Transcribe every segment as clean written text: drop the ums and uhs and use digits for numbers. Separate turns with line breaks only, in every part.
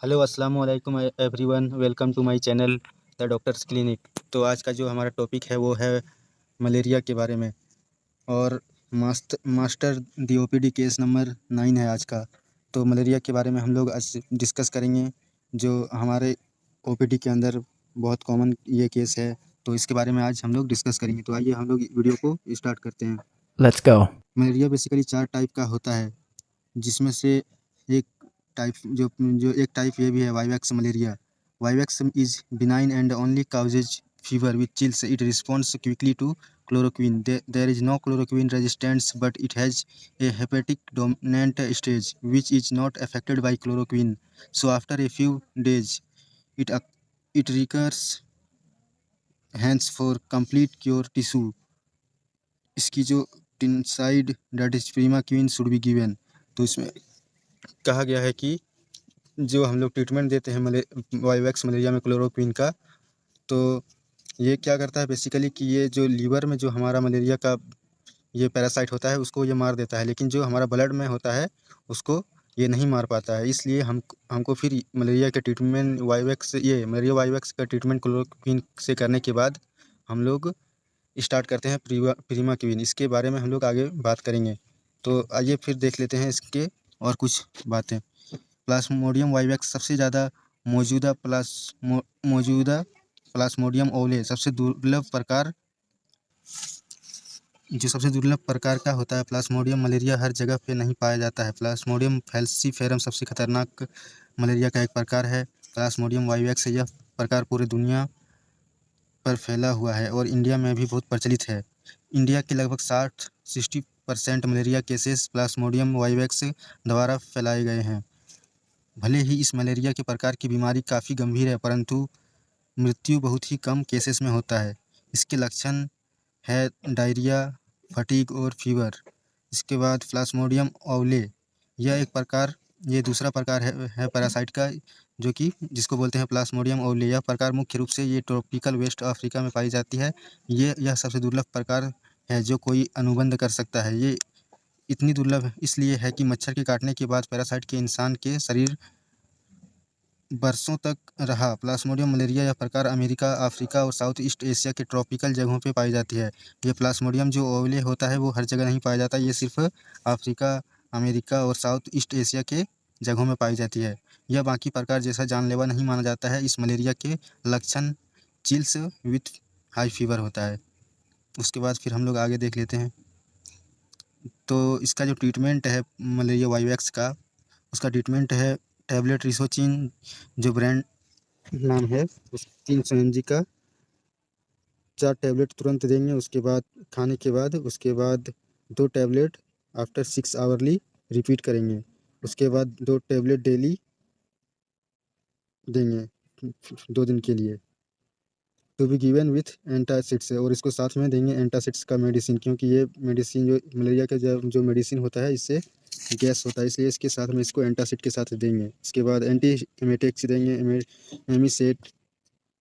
Hello अस्सलाम वालेकुम everyone, welcome to my channel the doctors clinic. तो आज का जो हमारा टॉपिक है वो है मलेरिया के बारे में। और मास्टर दी ओपीडी केस नंबर 9 है आज का। तो मलेरिया के बारे में हम लोग आज डिस्कस करेंगे, जो हमारे ओपीडी के अंदर बहुत कॉमन ये केस है। तो इसके बारे में आज हम लोग डिस्कस करेंगे। तो आइए हम लोग वीडियो को स्टार्ट करते हैं।
Let's go.
Malaria basically 4 type का होता है, जिसमें से एक टाइप जो जो एक टाइप ये भी है, vivax malaria. Vivax is benign and only causes fever with chills. It responds quickly to chloroquine. There is no chloroquine resistance, but it has a hepatic dominant stage which is not affected by chloroquine. So after a few days, it it recurs hence for complete cure tissue. इसकी जो टिनसाइड that is primaquine should be given. तो इसमें कहा गया है कि जो हम लोग ट्रीटमेंट देते हैं वाइवैक्स मलेरिया में क्लोरोक्विन का, तो ये क्या करता है बेसिकली कि ये जो लीवर में जो हमारा मलेरिया का ये पैरासाइट होता है उसको ये मार देता है, लेकिन जो हमारा ब्लड में होता है उसको ये नहीं मार पाता है। इसलिए हमको फिर मलेरिया के ट्रीटमेंट मलेरिया वाइवैक्स का ट्रीटमेंट क्लोरोक्विन से करने के बाद हम लोग स्टार्ट करते हैं प्रीमा क्वीन। इसके बारे में हम लोग आगे बात करेंगे। तो आइए फिर देख लेते हैं इसके और कुछ बातें। प्लाज्मोडियम वाइवैक्स सबसे ज़्यादा मौजूदा प्लाज्मोडियम ओवले सबसे दुर्लभ प्रकार का होता है। प्लाज्मोडियम मलेरिया हर जगह पे नहीं पाया जाता है। प्लाज्मोडियम फैल्सीफेरम सबसे खतरनाक मलेरिया का एक प्रकार है। प्लाज्मोडियम वाइवैक्स यह प्रकार पूरी दुनिया पर फैला हुआ है और इंडिया में भी बहुत प्रचलित है। इंडिया के लगभग 60% मलेरिया केसेस प्लाज्मोडियम वाइवैक्स द्वारा फैलाए गए हैं। भले ही इस मलेरिया के प्रकार की बीमारी काफ़ी गंभीर है, परंतु मृत्यु बहुत ही कम केसेस में होता है। इसके लक्षण है डायरिया, फटीग और फीवर। इसके बाद प्लाज्मोडियम ओवले, ये दूसरा प्रकार है पैरासाइट का, जो कि जिसको बोलते हैं प्लाज्मोडियम ओवले। यह प्रकार मुख्य रूप से ये ट्रॉपिकल वेस्ट अफ्रीका में पाई जाती है। यह सबसे दुर्लभ प्रकार है जो कोई अनुबंध कर सकता है। ये इतनी दुर्लभ इसलिए है कि मच्छर के काटने के बाद पैरासाइट के इंसान के शरीर बरसों तक रहा। प्लाज्मोडियम मलेरिया यह प्रकार अमेरिका, अफ्रीका और साउथ ईस्ट एशिया के ट्रॉपिकल जगहों पे पाई जाती है। ये प्लाज्मोडियम जो ओवले होता है वो हर जगह नहीं पाया जाता। ये सिर्फ अफ्रीका, अमेरिका और साउथ ईस्ट एशिया के जगहों में पाई जाती है। यह बाकी प्रकार जैसा जानलेवा नहीं माना जाता है। इस मलेरिया के लक्षण चिल्स विथ हाई फीवर होता है। उसके बाद फिर हम लोग आगे देख लेते हैं। तो इसका जो ट्रीटमेंट है मलेरिया वाइवैक्स का, उसका ट्रीटमेंट है टैबलेट रिसोचिन, जो ब्रांड नाम है, उस 300 mg का 4 टैबलेट तुरंत देंगे। उसके बाद खाने के बाद 2 टैबलेट आफ्टर 6 आवरली रिपीट करेंगे। उसके बाद 2 टैबलेट डेली देंगे 2 दिन के लिए, to be given with antacids. और इसको साथ में देंगे एंटासिड्स का मेडिसिन, क्योंकि ये मेडिसिन जो मलेरिया का जो मेडिसिन होता है इससे गैस होता है, इसलिए इसके साथ में इसको एंटासिड के साथ देंगे। इसके बाद एंटी एमेटिक्स देंगे, एमिसेट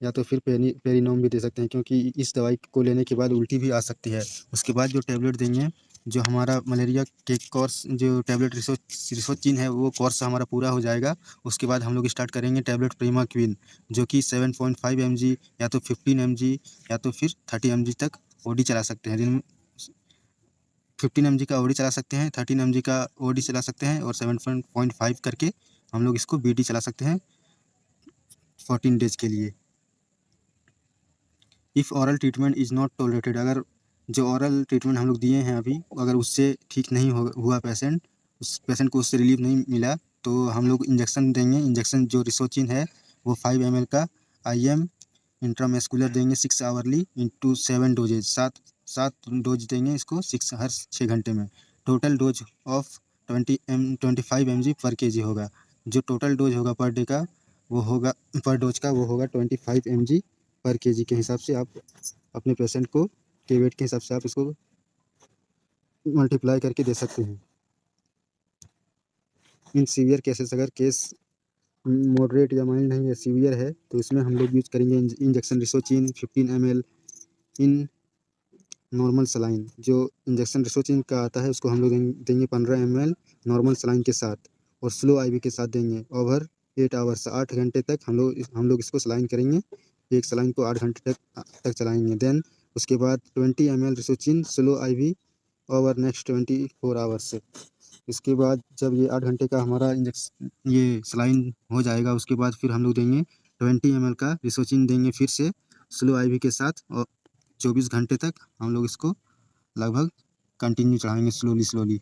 या तो फिर पेरिनोम भी दे सकते हैं, क्योंकि इस दवाई को लेने के बाद उल्टी भी आ सकती है। उसके बाद जो टैबलेट देंगे, जो हमारा मलेरिया के कोर्स जो टैबलेट रिसोचिन है वो कोर्स हमारा पूरा हो जाएगा। उसके बाद हम लोग स्टार्ट करेंगे टैबलेट प्रीमा क्वीन, जो कि 7.5 mg या तो 15 mg या तो फिर 30 mg तक ओडी चला सकते हैं। दिन में 15 mg का ओडी चला सकते हैं, 13 mg का ओडी चला सकते हैं और 7.5 करके हम लोग इसको बीडी चला सकते हैं 14 डेज के लिए। If oral treatment is not tolerated, अगर जो ऑरल ट्रीटमेंट हम लोग दिए हैं अभी, अगर उससे ठीक नहीं हुआ उस पेशेंट को उससे रिलीफ नहीं मिला, तो हम लोग इंजेक्शन देंगे। इंजेक्शन जो रिसोचिन है वो 5 ml का IM इंट्रामस्कुलर देंगे 6 आवरली इंटू 7 डोजेज, 7 डोज देंगे इसको हर 6 घंटे में। टोटल डोज ऑफ 25 mg पर kg होगा। जो टोटल डोज होगा पर डे का वो होगा, पर डोज का वो होगा 25 mg पर kg के हिसाब से आप अपने पेशेंट को के वेट के हिसाब से आप इसको मल्टीप्लाई करके दे सकते हैं। इन सीवियर केसेस, अगर केस मॉडरेट या माइल्ड नहीं है, सीवियर है, तो इसमें हम लोग यूज़ करेंगे injection Resochin 15 ml in normal saline. जो इंजेक्शन रिसोचिन का आता है उसको हम लोग देंगे 15 ml नॉर्मल सलाइन के साथ और स्लो IV के साथ देंगे ओवर 8 आवर्स 8 घंटे तक हम लोग इसको सलाइन करेंगे। एक सलाइन को 8 घंटे तक चलाएंगे। देन उसके बाद 20 ml Resochin slow IV over next 24 hours. इसके बाद जब ये 8 घंटे का हमारा ये सलाइन हो जाएगा, उसके बाद फिर हम लोग देंगे 20 ml का रिसोचिन देंगे फिर से स्लो IV के साथ, और 24 घंटे तक हम लोग इसको लगभग कंटिन्यू चढ़ाएंगे स्लोली स्लोली।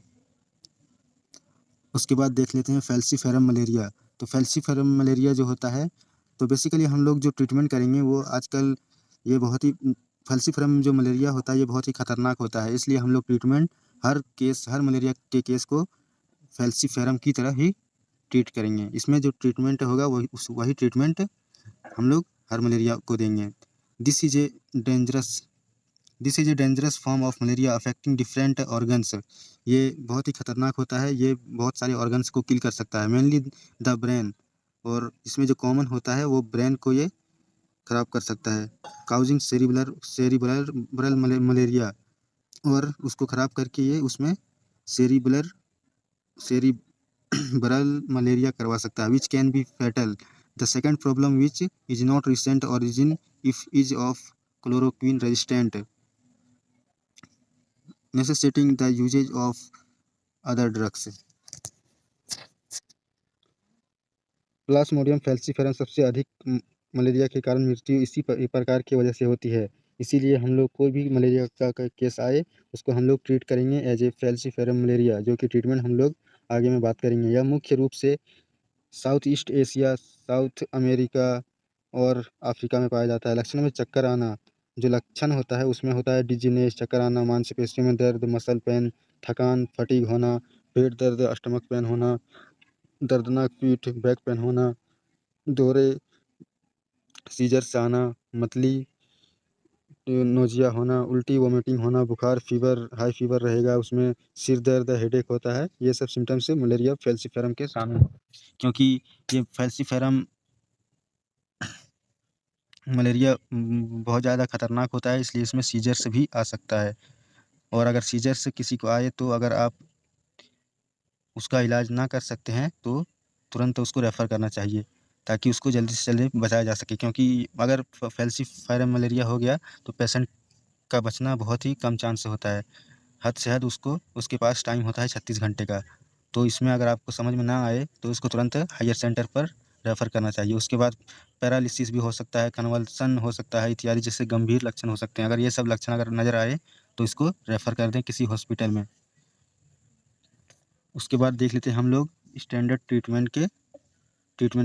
उसके बाद देख लेते हैं फैल्सीफेरम मलेरिया। तो फैल्सीफेरम मलेरिया जो होता है, तो बेसिकली हम लोग जो ट्रीटमेंट करेंगे वो आजकल ये बहुत ही फैल्सीफेरम जो मलेरिया होता है ये बहुत ही खतरनाक होता है, इसलिए हम लोग ट्रीटमेंट हर मलेरिया के केस को फैल्सीफेरम की तरह ही ट्रीट करेंगे। इसमें जो ट्रीटमेंट होगा वही ट्रीटमेंट हम लोग हर मलेरिया को देंगे। This is a dangerous this is a dangerous form of malaria affecting different organs. ये बहुत ही खतरनाक होता है, ये बहुत सारे ऑर्गन्स को किल कर सकता है, मेनली द ब्रेन। और इसमें जो कॉमन होता है वो ब्रेन को ये खराब कर सकता है, काउजिंग सेरिब्रल मलेरिया। और उसको खराब करके ये उसमें सेरिब्रल मलेरिया करवा सकता है, which can be fatal. The second problem which is not recent origin if is of chloroquine resistant necessitating the usage of other drugs। Plasmodium falciparum सबसे अधिक मलेरिया के कारण मृत्यु इसी प्रकार की वजह से होती है। इसीलिए हम लोग कोई भी मलेरिया का केस आए उसको हम लोग ट्रीट करेंगे एज ए फैल्सीफेरम मलेरिया, जो कि ट्रीटमेंट हम लोग आगे में बात करेंगे। यह मुख्य रूप से south east Asia, south America और अफ्रीका में पाया जाता है। लक्षण में चक्कर आना जो लक्षण होता है उसमें होता है डिजीनेस, चक्कर आना, मांसपेशियों में दर्द, मसल पेन, थकान, फटीग होना, पेट दर्द, स्टमक पेन होना, दर्दनाक पीठ, बैक पेन होना, दौरे, सीजर्स आना, मतली, नोजिया होना, उल्टी वोमिटिंग होना, बुखार, फीवर, हाई फीवर रहेगा, उसमें सिर दर्द, हेडेक होता है। ये सब सिम्टम्स से मलेरिया फैल्सीफेरम के शामिल हैं। क्योंकि ये फैल्सीफेरम मलेरिया बहुत ज़्यादा खतरनाक होता है, इसलिए इसमें सीजर्स भी आ सकता है। और अगर सीजर्स किसी को आए तो अगर आप उसका इलाज ना कर सकते हैं तो तुरंत उसको रेफ़र करना चाहिए, ताकि उसको जल्दी से जल्दी बचाया जा सके। क्योंकि अगर फैल्सीफेरम मलेरिया हो गया तो पेशेंट का बचना बहुत ही कम चांस होता है। हद से हद उसके पास टाइम होता है 36 घंटे का। तो इसमें अगर आपको समझ में ना आए तो उसको तुरंत हायर सेंटर पर रेफ़र करना चाहिए। उसके बाद पैरालिसिस भी हो सकता है, कन्वल्सन हो सकता है इत्यादि जैसे गंभीर लक्षण हो सकते हैं। अगर ये सब लक्षण अगर नज़र आए तो इसको रेफ़र कर दें किसी हॉस्पिटल में। उसके बाद देख लेते हैं हम लोग स्टैंडर्ड ट्रीटमेंट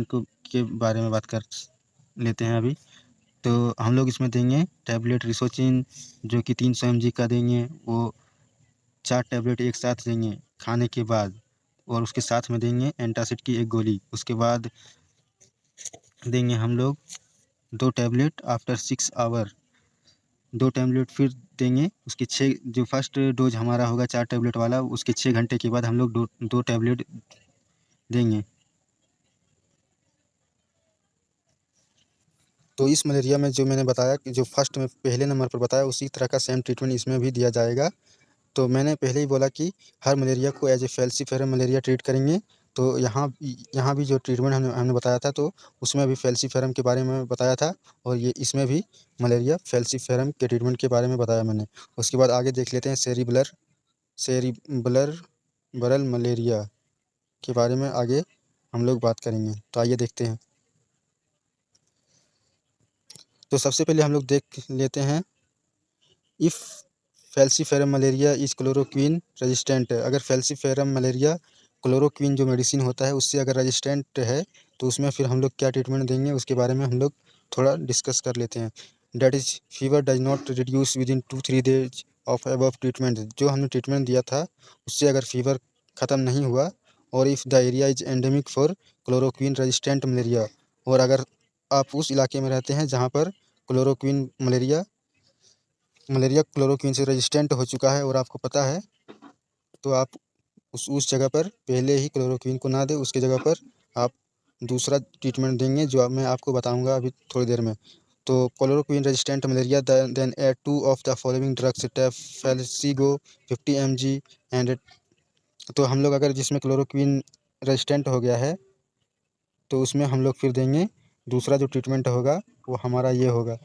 को के बारे में बात कर लेते हैं अभी। तो हम लोग इसमें देंगे टैबलेट रिसोचिन जो कि 300 mg का देंगे, वो 4 टैबलेट एक साथ देंगे खाने के बाद, और उसके साथ में देंगे एंटासिड की एक गोली। उसके बाद देंगे हम लोग 2 टैबलेट आफ्टर 6 आवर, 2 टैबलेट फिर देंगे। उसके 6 जो फर्स्ट डोज हमारा होगा 4 टैबलेट वाला, उसके 6 घंटे के बाद हम लोग दो टैबलेट देंगे। तो इस मलेरिया में जो मैंने बताया कि जो फर्स्ट में पहले नंबर पर बताया उसी तरह का सेम ट्रीटमेंट इसमें भी दिया जाएगा। तो मैंने पहले ही बोला कि हर मलेरिया को as a falciparum malaria treat करेंगे। तो यहाँ भी जो ट्रीटमेंट हमने बताया था तो उसमें भी फैल्सीफेरम के बारे में बताया था, और ये इसमें भी मलेरिया फैल्सीफेरम के ट्रीटमेंट के बारे में बताया मैंने। उसके बाद आगे देख लेते हैं सेरिब्लर बरल मलेरिया के बारे में आगे हम लोग बात करेंगे। तो आइए देखते हैं। तो सबसे पहले हम लोग देख लेते हैं if falciparum malaria is chloroquine resistant. अगर फैल्सीफेरम मलेरिया क्लोरोक्वीन जो मेडिसिन होता है उससे अगर रेजिस्टेंट है तो उसमें फिर हम लोग क्या ट्रीटमेंट देंगे उसके बारे में हम लोग थोड़ा डिस्कस कर लेते हैं। That is fever does not reduce with in 2-3 days of above treatment. जो हमने ट्रीटमेंट दिया था उससे अगर फीवर ख़त्म नहीं हुआ, और if the area is endemic for chloroquine resistant malaria, और अगर आप उस इलाके में रहते हैं जहाँ पर क्लोरोक्वीन मलेरिया क्लोरोक्वीन से रेजिस्टेंट हो चुका है और आपको पता है, तो आप उस जगह पर पहले ही क्लोरोक्वीन को ना दें, उसकी जगह पर आप दूसरा ट्रीटमेंट देंगे जो अब मैं आपको बताऊंगा अभी थोड़ी देर में। तो chloroquine resistant malaria then add 2 of the following drugs टेफेल्सिगो 50 mg एंड। तो हम लोग अगर जिसमें क्लोरोक्वीन रेजिस्टेंट हो गया है तो उसमें हम लोग फिर देंगे दूसरा जो ट्रीटमेंट होगा वो हमारा ये होगा,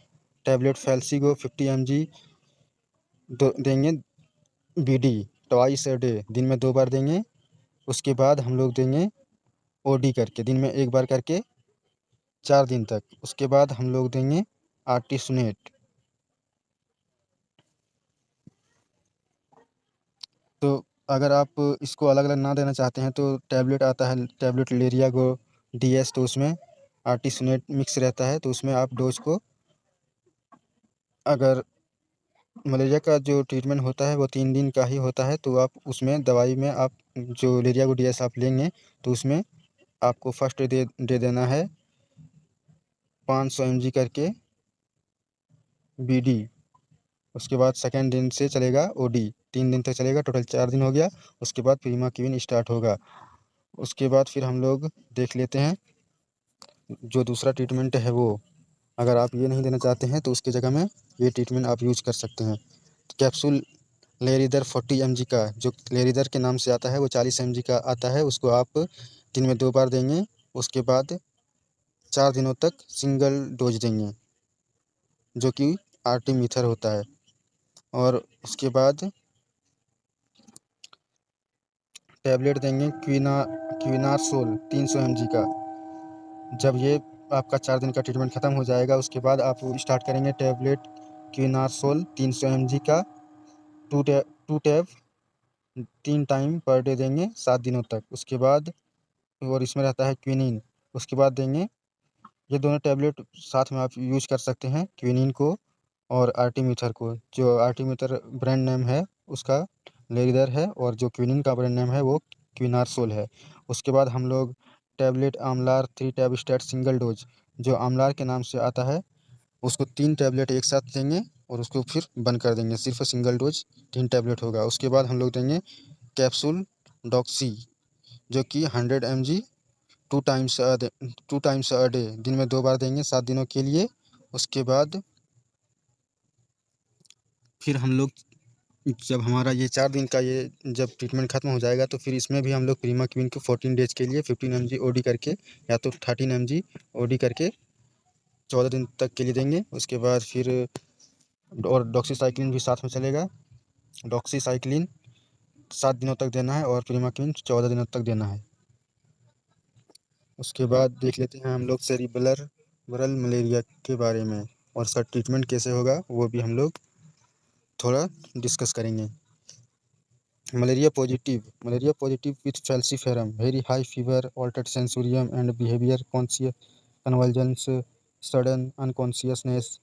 टैबलेट फैल्सीगो 50 mg देंगे BD ट्वाइस अ डे, दिन में 2 बार देंगे। उसके बाद हम लोग देंगे OD करके, दिन में 1 बार करके 4 दिन तक। उसके बाद हम लोग देंगे आर्टिसुनेट। तो अगर आप इसको अलग अलग ना देना चाहते हैं तो टैबलेट आता है, टैबलेट लेरिया गो DS, तो उसमें आर्टिसुनेट मिक्स रहता है। तो उसमें आप डोज को, अगर मलेरिया का जो ट्रीटमेंट होता है वो 3 दिन का ही होता है, तो आप उसमें दवाई में आप जो लेरिया गो DS आप लेंगे तो उसमें आपको फर्स्ट दे देना है 500 mg करके BD। उसके बाद सेकेंड दिन से चलेगा OD, 3 दिन तक चलेगा, टोटल 4 दिन हो गया। उसके बाद प्रीमाक्विन स्टार्ट होगा। उसके बाद फिर हम लोग देख लेते हैं जो दूसरा ट्रीटमेंट है वो, अगर आप ये नहीं देना चाहते हैं तो उसकी जगह में ये ट्रीटमेंट आप यूज कर सकते हैं। कैप्सूल लेरिदर 40 mg का, जो लेरिदर के नाम से आता है, वो 40 mg का आता है। उसको आप दिन में 2 बार देंगे। उसके बाद 4 दिनों तक सिंगल डोज देंगे, जो कि आर्टिमीथर होता है। और उसके बाद टैबलेट देंगे क्विनारसोल 300 mg का। जब ये आपका 4 दिन का ट्रीटमेंट ख़त्म हो जाएगा उसके बाद आप स्टार्ट करेंगे टैबलेट क्विनारसोल 300 mg का, two tab 3 time per day देंगे 7 दिनों तक। उसके बाद, और इसमें रहता है क्विनिन, उसके बाद देंगे ये दोनों टैबलेट साथ में आप यूज कर सकते हैं, क्विनिन को और आर्टिमीथर को। जो आर्टिमीथर ब्रांड नेम है उसका लेरिदर है, और जो क्विनिन का ब्रांड नेम है वो क्विनारसोल है। उसके बाद हम लोग टैबलेट आमलार 3 टैब स्टैट सिंगल डोज, जो आमलार के नाम से आता है, उसको 3 टैबलेट एक साथ देंगे और उसको फिर बंद कर देंगे, सिर्फ सिंगल डोज 3 टैबलेट होगा। उसके बाद हम लोग देंगे कैप्सूल डॉक्सी, जो कि 100 mg two times a day, दिन में 2 बार देंगे 7 दिनों के लिए। उसके बाद फिर हम लोग, जब हमारा ये 4 दिन का ये जब ट्रीटमेंट खत्म हो जाएगा तो फिर इसमें भी हम लोग प्रीमाक्विन को 14 डेज के लिए 15 mg OD करके, या तो 13 mg OD करके 14 दिन तक के लिए देंगे। उसके बाद फिर और डॉक्सीसाइक्लिन भी साथ में चलेगा। डॉक्सीसाइक्लिन 7 दिनों तक देना है और प्रीमाक्विन 14 दिनों तक देना है। उसके बाद देख लेते हैं हम लोग सेरिबलर बरल मलेरिया के बारे में, और इसका ट्रीटमेंट कैसे होगा वो भी हम लोग थोड़ा डिस्कस करेंगे। Malaria positive with falciparum, very high fever, altered sensorium and behaviour, conscious convulsions, sudden unconsciousness.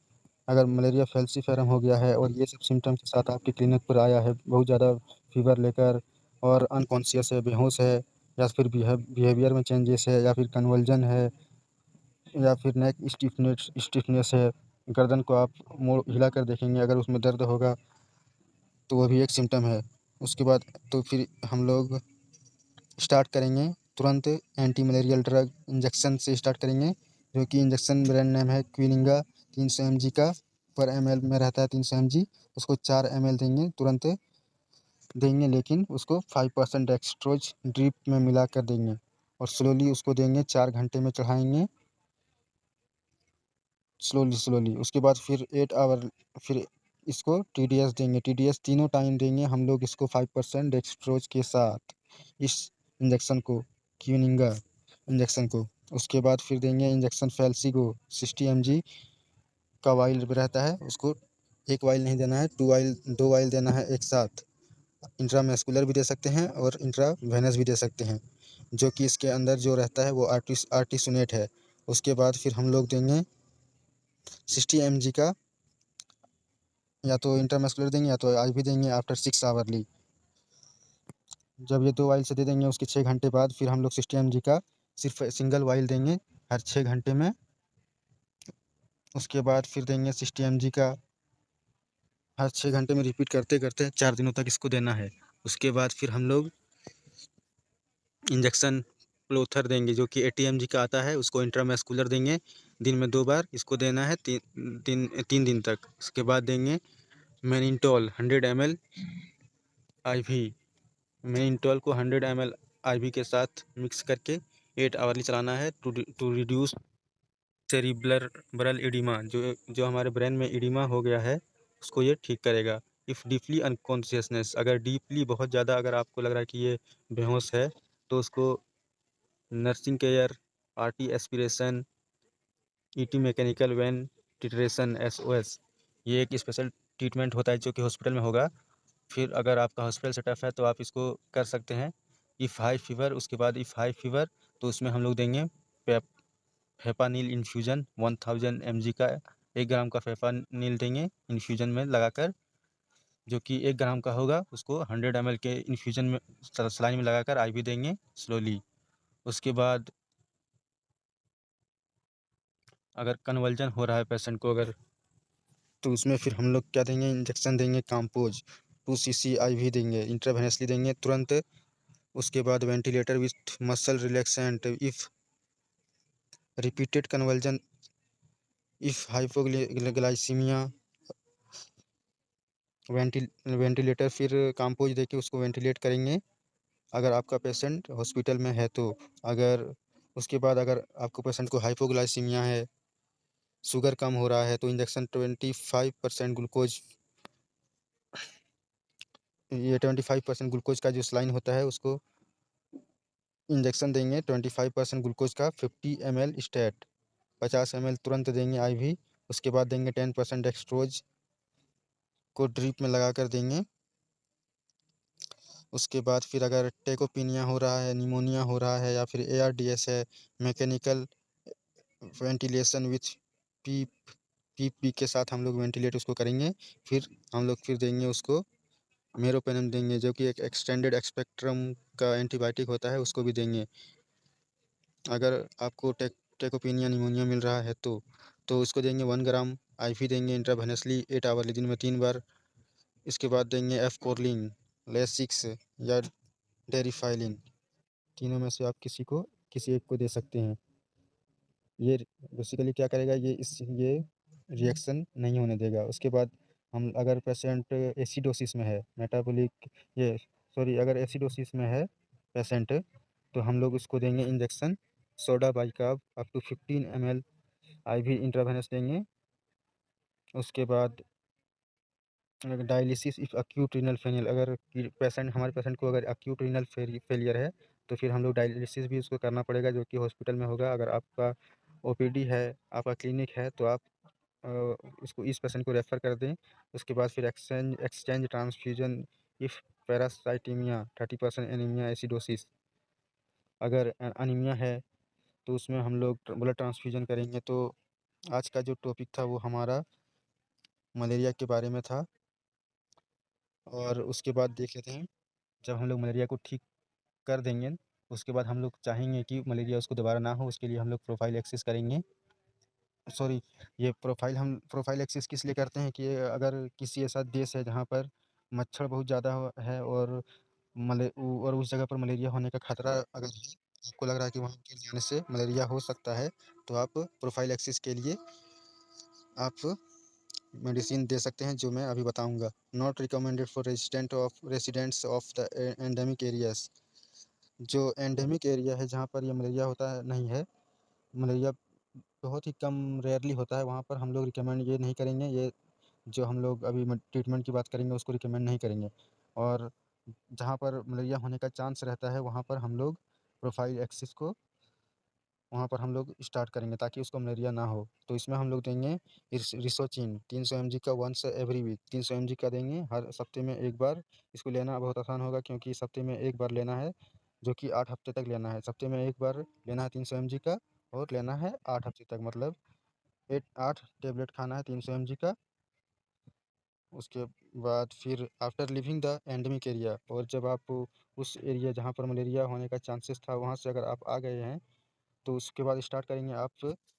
अगर मलेरिया फैल्सीफेरम हो गया है और ये सब सिम्टम के साथ आपके क्लिनिक पर आया है, बहुत ज़्यादा फीवर लेकर, और अनकॉन्सियस है, बेहोश है, या फिर बिहेवियर में चेंजेस है, या फिर कन्वल्जन है, या फिर नेक स्टिफनेस है, गर्दन को आप मोड़ हिला कर देखेंगे, अगर उसमें दर्द होगा तो वो भी एक सिम्टम है। उसके बाद तो फिर हम लोग स्टार्ट करेंगे तुरंत एंटी मलेरियल ड्रग इंजेक्शन से स्टार्ट करेंगे, जो कि इंजेक्शन ब्रांड नेम है क्विनिंगा, 300 mg का, पर ml में रहता है 300 mg। उसको 4 ml देंगे, तुरंत देंगे, लेकिन उसको 5% डेक्सट्रोज ड्रिप में मिला कर देंगे, और स्लोली उसको देंगे, 4 घंटे में चढ़ाएंगे, स्लोली स्लोली। उसके बाद फिर 8 आवर फिर इसको TDS देंगे, TDS तीनों टाइम देंगे हम लोग इसको 5% डेक्सट्रोज के साथ, इस इंजेक्शन को, क्यूनिंगा इंजेक्शन को। उसके बाद फिर देंगे इंजेक्शन फैल्सीगो 60 mg का वाइल रहता है, उसको एक वाइल नहीं देना है, 2 वाइल देना है एक साथ। इंट्रामस्कुलर भी दे सकते हैं और इंट्रावेनस भी दे सकते हैं, जो कि इसके अंदर जो रहता है वो आर्टिसुनेट है। उसके बाद फिर हम लोग देंगे 60 mg का, या तो इंटरमस्कुलर देंगे या तो IV देंगे आफ्टर 6 आवरली। जब ये 2 वाइल से दे देंगे उसके 6 घंटे बाद फिर हम लोग 60 mg का सिर्फ सिंगल वाइल देंगे हर 6 घंटे में। उसके बाद फिर देंगे 60 mg का हर 6 घंटे में, रिपीट करते करते 4 दिनों तक इसको देना है। उसके बाद फिर हम लोग इंजेक्शन प्लोथर देंगे, जो कि 80 mg का आता है, उसको इंट्रामस्कुलर देंगे, दिन में 2 बार इसको देना है, 3 दिन तक। उसके बाद देंगे मैनिनटोल 100 ml IV, मैनिनटोल को 100 ml IV के साथ मिक्स करके 8 आवरली चलाना है टू रिड्यूस सेरिब्रल ब्रल एडिमा, जो हमारे ब्रेन में एडिमा हो गया है उसको ये ठीक करेगा। इफ़ डीपली अनकॉन्शियसनेस, अगर डीपली बहुत ज़्यादा अगर आपको लग रहा है कि ये बेहोश है तो उसको nursing care, RT aspiration, ET mechanical ventilation SOS, ये एक स्पेशल ट्रीटमेंट होता है जो कि हॉस्पिटल में होगा। फिर अगर आपका हॉस्पिटल सेटअप है तो आप इसको कर सकते हैं। इफ़ हाई फीवर, उसके बाद इफ़ हाई फीवर तो उसमें हम लोग देंगे फेपानील इन्फ्यूज़न 1000 mg का, 1 ग्राम का फेपानील देंगे इन्फ्यूज़न में लगाकर, जो कि 1 ग्राम का होगा उसको 100 ml के इन्फ्यूज़न में सलाइन में लगाकर आईवी देंगे स्लोली। उसके बाद अगर कन्वल्जन हो रहा है पेशेंट को अगर, तो उसमें फिर हम लोग क्या देंगे, इंजेक्शन देंगे काम्पोज 2 cc आईवी देंगे, इंट्रावेनसली देंगे तुरंत। उसके बाद ventilator with muscle relaxant if repeated convulsion, if hypoglycaemia, ventilator फिर काम्पोज देके उसको वेंटिलेट करेंगे अगर आपका पेशेंट हॉस्पिटल में है तो। अगर उसके बाद अगर आपको पेशेंट को हाइपोग्लाइसीमिया है, शुगर कम हो रहा है, तो इंजेक्शन 25% ग्लूकोज, ये 25% ग्लूकोज का जो सलाइन होता है उसको इंजेक्शन देंगे 25% ग्लूकोज का 50 ml स्टेट, 50 ml तुरंत देंगे आईवी। उसके बाद देंगे 10% डेक्सट्रोज को ड्रिप में लगा कर देंगे। उसके बाद फिर अगर टेकोपीनिया हो रहा है, निमोनिया हो रहा है या फिर ARDS है, मैकेनिकल वेंटिलेशन विथ पीप पीपी के साथ हम लोग वेंटिलेट उसको करेंगे। फिर हम लोग फिर देंगे उसको मेरोपेनम देंगे, जो कि एक एक्सटेंडेड एक्सपेक्ट्रम का एंटीबायोटिक होता है, उसको भी देंगे अगर आपको टेकोपीनिया निमोनिया मिल रहा है तो उसको देंगे 1 ग्राम आईवी देंगे इंट्रावेनसली 8 आवरली, दिन में 3 बार। इसके बाद देंगे एफकोरलिन, लेसिक्स या डेरिफाइलिन, तीनों में से आप किसी एक को दे सकते हैं। ये बेसिकली क्या करेगा, ये रिएक्शन नहीं होने देगा। उसके बाद हम अगर पेशेंट एसिडोसिस में है, मेटाबॉलिक ये सॉरी अगर एसिडोसिस में है पेशेंट, तो हम लोग उसको देंगे injection soda bicarb up to 15 ml IV intravenous देंगे। उसके बाद dialysis if acute renal failure, अगर हमारे पेशेंट को अगर अक्यूट रीनल फेलियर है तो फिर हम लोग डायलिसिस भी उसको करना पड़ेगा, जो कि हॉस्पिटल में होगा। अगर आपका ओपीडी है, आपका क्लिनिक है, तो आप इसको इस पेशेंट को रेफ़र कर दें। उसके बाद फिर exchange transfusion if parasitaemia 30% anaemia acidosis, अगर अनीमिया है तो उसमें हम लोग ब्लड ट्रांसफ्यूजन करेंगे। तो आज का जो टॉपिक था वो हमारा मलेरिया के बारे में था। और उसके बाद देख लेते हैं, जब हम लोग मलेरिया को ठीक कर देंगे उसके बाद हम लोग चाहेंगे कि मलेरिया उसको दोबारा ना हो, उसके लिए हम लोग प्रोफाइल एक्सिस करेंगे। सॉरी, ये प्रोफाइल एक्सिस किस लिए करते हैं कि अगर किसी ऐसा देश है जहाँ पर मच्छर बहुत ज़्यादा है और उस जगह पर मलेरिया होने का खतरा अगर है, आपको लग रहा है कि वहाँ पर जाने से मलेरिया हो सकता है, तो आप प्रोफाइल एक्सिस के लिए आप मेडिसिन दे सकते हैं, जो मैं अभी बताऊंगा। Not recommended for residents of the endemic areas, जो एंडेमिक एरिया है जहाँ पर ये मलेरिया होता है नहीं है, मलेरिया बहुत ही कम रेयरली होता है, वहाँ पर हम लोग रिकमेंड ये नहीं करेंगे। ये जो हम लोग अभी ट्रीटमेंट की बात करेंगे उसको रिकमेंड नहीं करेंगे। और जहाँ पर मलेरिया होने का चांस रहता है वहाँ पर हम लोग प्रोफाइल एक्सिस को वहाँ पर हम लोग स्टार्ट करेंगे ताकि उसको मलेरिया ना हो। तो इसमें हम लोग देंगे रिसोचिन 300 mg का वंस एवरी वीक, 300 mg का देंगे हर हफ्ते में 1 बार। इसको लेना बहुत आसान होगा क्योंकि इस हफ्ते में 1 बार लेना है, जो कि 8 हफ्ते तक लेना है। हफ्ते में 1 बार लेना है 300 mg का, और लेना है 8 हफ्ते तक, मतलब 8 टेबलेट खाना है 300 mg का। उसके बाद फिर after living the endemic area, और जब आप उस एरिया जहाँ पर मलेरिया होने का चांसेस था वहाँ से अगर आप आ गए हैं, तो उसके बाद स्टार्ट करेंगे आप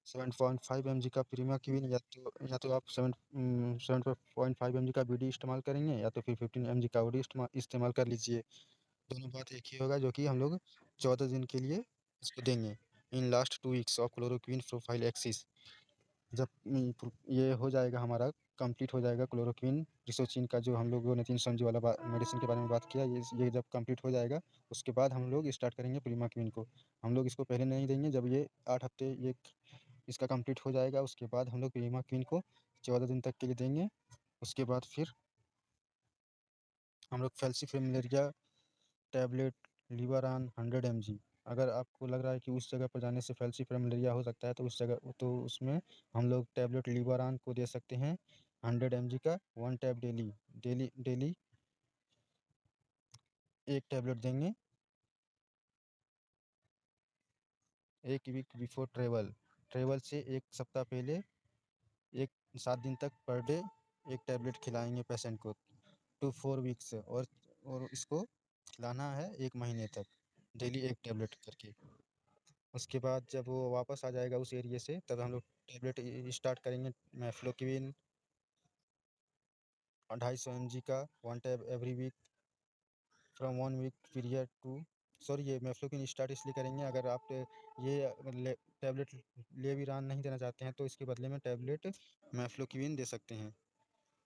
7.5 mg का प्रीमिया क्वीन, या तो आप 7.5 mg का बीडी इस्तेमाल करेंगे, या तो फिर 15 mg का ओडी इस्तेमाल कर लीजिए। दोनों बात एक ही होगा, जो कि हम लोग 14 दिन के लिए इसको देंगे in last 2 weeks of chloroquine profile axis. जब ये हो जाएगा हमारा कंप्लीट हो जाएगा क्लोरोक्विन रिसोचिन का जो हम लोगों ने 300 mg वाला मेडिसिन के बारे में बात किया, ये जब कंप्लीट हो जाएगा उसके बाद हम लोग स्टार्ट करेंगे प्रीमाक्विन को। हम लोग इसको पहले नहीं देंगे, जब ये 8 हफ्ते ये इसका कंप्लीट हो जाएगा उसके बाद हम लोग प्रीमाक्विन को 14 दिन तक के लिए देंगे। उसके बाद फिर हम लोग फैल्सीफेमलेरिया टैबलेट लिवरान 100 mg, अगर आपको लग रहा है कि उस जगह पर जाने से फैल्सीफेरम मलेरिया हो सकता है तो उस जगह तो उसमें हम लोग टैबलेट लिवरान को दे सकते हैं 100 mg का 1 tab daily daily daily 1 tablet देंगे 1 वीक बिफोर ट्रेवल। ट्रेवल से 1 सप्ताह पहले 7 दिन तक पर डे 1 टैबलेट खिलाएंगे पेशेंट को 2 4 वीक्स, और इसको खिलाना है 1 महीने तक डेली 1 टैबलेट करके। उसके बाद जब वो वापस आ जाएगा उस एरिया से तब हम लोग टैबलेट स्टार्ट करेंगे मेफ्लोक्विन 250 mg का 1 tab every week from 1 week period to. Sorry, ये मेफ्लोक्विन स्टार्ट इसलिए करेंगे अगर आप ये टैबलेट लेविरान नहीं देना चाहते हैं तो इसके बदले में टैबलेट मेफ्लोक्विन दे सकते हैं।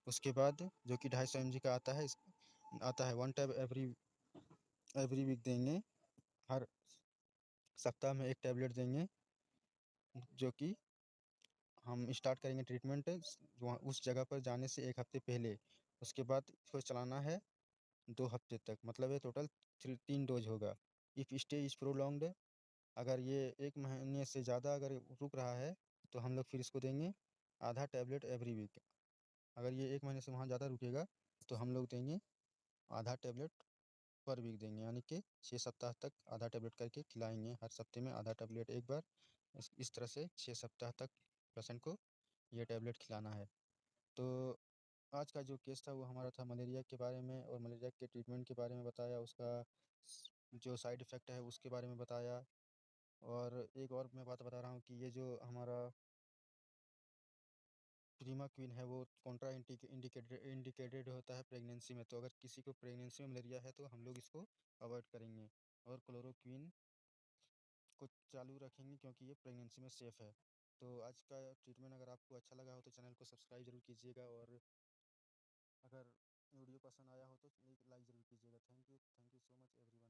उसके बाद जो कि 250 mg का आता है 1 टैब एवरी एवरी वीक देंगे, हर सप्ताह में 1 टैबलेट देंगे, जो कि हम स्टार्ट करेंगे ट्रीटमेंट वहाँ उस जगह पर जाने से 1 हफ्ते पहले। उसके बाद इसको चलाना है 2 हफ्ते तक, मतलब ये टोटल 3 डोज होगा। इफ़ स्टे इज प्रोलॉन्ग्ड, अगर ये 1 महीने से ज़्यादा अगर रुक रहा है तो हम लोग फिर इसको देंगे आधा टैबलेट एवरी वीक। अगर ये 1 महीने से वहाँ ज़्यादा रुकेगा तो हम लोग देंगे आधा टैबलेट पर वीक देंगे, यानी कि 6 सप्ताह तक आधा टैबलेट करके खिलाएंगे, हर सप्ते में आधा टैबलेट एक बार। इस तरह से 6 सप्ताह तक पेशेंट को ये टैबलेट खिलाना है। तो आज का जो केस था वो हमारा था मलेरिया के बारे में, और मलेरिया के ट्रीटमेंट के बारे में बताया, उसका जो साइड इफ़ेक्ट है उसके बारे में बताया। और एक और मैं बात बता रहा हूँ कि ये जो हमारा प्रीमाक्विन है वो कॉन्ट्रा इंडिकेटेड होता है प्रेगनेंसी में। तो अगर किसी को प्रेगनेंसी में मलेरिया है तो हम लोग इसको अवॉइड करेंगे, और क्लोरोक्विन को चालू रखेंगे क्योंकि ये प्रेगनेंसी में सेफ़ है। तो आज का ट्रीटमेंट अगर आपको अच्छा लगा हो तो चैनल को सब्सक्राइब ज़रूर कीजिएगा, और अगर वीडियो पसंद आया हो तो एक लाइक ज़रूर कीजिएगा। Thank you so much everyone.